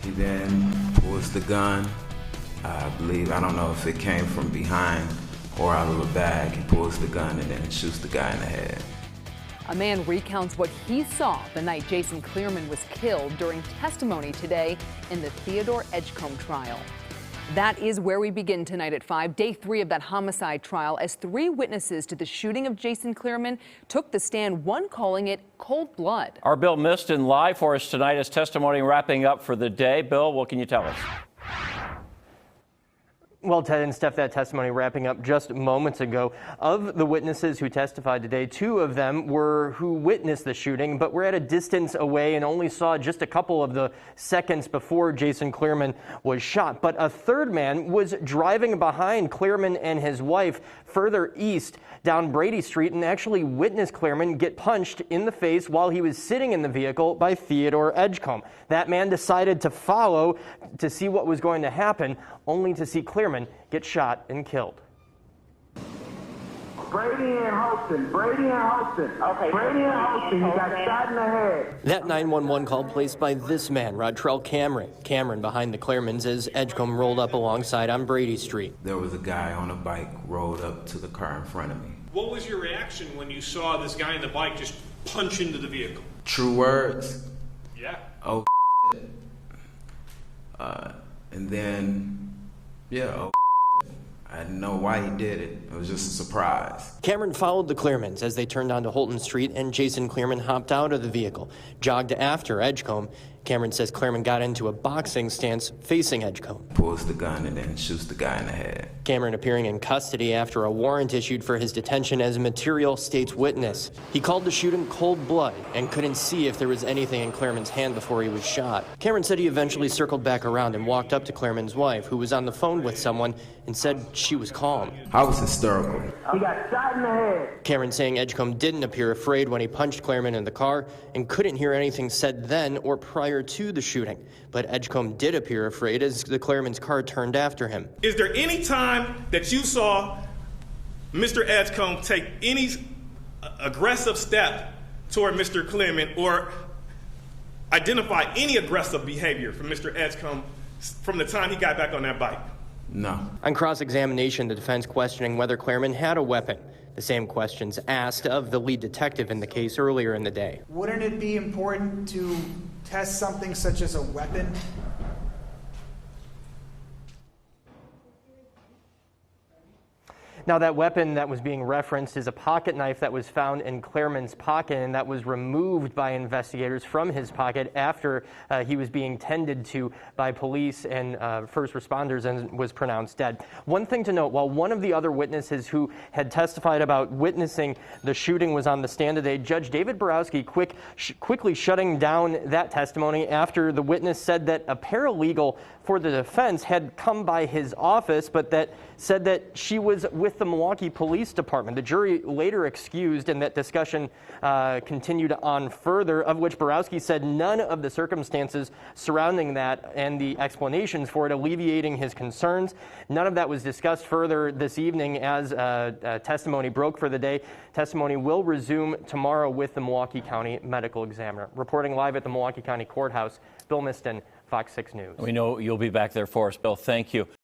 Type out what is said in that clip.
He then pulls the gun. I don't know if it came from behind or out of a bag. He pulls the gun and then shoots the guy in the head. A man recounts what he saw the night Jason Cleereman was killed during testimony today in the Theodore Edgecomb trial. That is where we begin tonight at 5, day 3 of that homicide trial, as 3 witnesses to the shooting of Jason Cleereman took the stand, one calling it cold blood. Our Bill Miston live for us tonight as testimony wrapping up for the day. Bill, what can you tell us? Well, Ted and Steph, that testimony wrapping up just moments ago. Of the witnesses who testified today, 2 of them were who witnessed the shooting, but were at a distance away and only saw just a couple of the seconds before Jason Cleereman was shot. But a third man was driving behind Cleereman and his wife further east down Brady Street and actually witnessed Cleereman get punched in the face while he was sitting in the vehicle by Theodore Edgecomb. That man decided to follow to see what was going to happen, only to see Cleereman get shot and killed. Brady and Holston. Okay. Brady and Holston, you got shot in the head. That 911 call placed by this man, Rodtrell Cameron, behind the Cleeremans as Edgecomb rolled up alongside on Brady Street. There was a guy on a bike rolled up to the car in front of me. What was your reaction when you saw this guy on the bike just punch into the vehicle? True words. Yeah. Oh, and then, oh, I didn't know why he did it. It was just a surprise. Cameron followed the Cleeremans as they turned onto Holton Street, and Jason Cleereman hopped out of the vehicle, jogged after Edgecomb. Cameron says Cleereman got into a boxing stance facing Edgecomb. Pulls the gun and then shoots the guy in the head. Cameron appearing in custody after a warrant issued for his detention as a material state's witness. He called the shooting cold blood and couldn't see if there was anything in Cleereman's hand before he was shot. Cameron said he eventually circled back around and walked up to Cleereman's wife, who was on the phone with someone, and said she was calm. I was hysterical. He got shot in the head. Cameron saying Edgecomb didn't appear afraid when he punched Cleereman in the car and couldn't hear anything said then or prior to the shooting. But Edgecomb did appear afraid as the Cleereman's car turned after him. Is there any time that you saw Mr. Edgecomb take any aggressive step toward Mr. Cleereman or identify any aggressive behavior from Mr. Edgecomb from the time he got back on that bike? No. On cross-examination, the defense questioning whether Cleereman had a weapon. The same questions asked of the lead detective in the case earlier in the day. Wouldn't it be important to test something such as a weapon? Now, that weapon that was being referenced is a pocket knife that was found in Cleereman's pocket and that was removed by investigators from his pocket after he was being tended to by police and first responders and was pronounced dead. One thing to note, while one of the other witnesses who had testified about witnessing the shooting was on the stand today, Judge David Borowski quickly shutting down that testimony after the witness said that a paralegal for the defense had come by his office, but that said that she was with the Milwaukee Police Department. The jury later excused, and that discussion continued on further, of which Borowski said none of the circumstances surrounding that and the explanations for it alleviating his concerns. None of that was discussed further this evening as testimony broke for the day. Testimony will resume tomorrow with the Milwaukee County Medical Examiner. Reporting live at the Milwaukee County Courthouse, Bill Miston, FOX 6 News. We know you'll be back there for us, Bill. Thank you.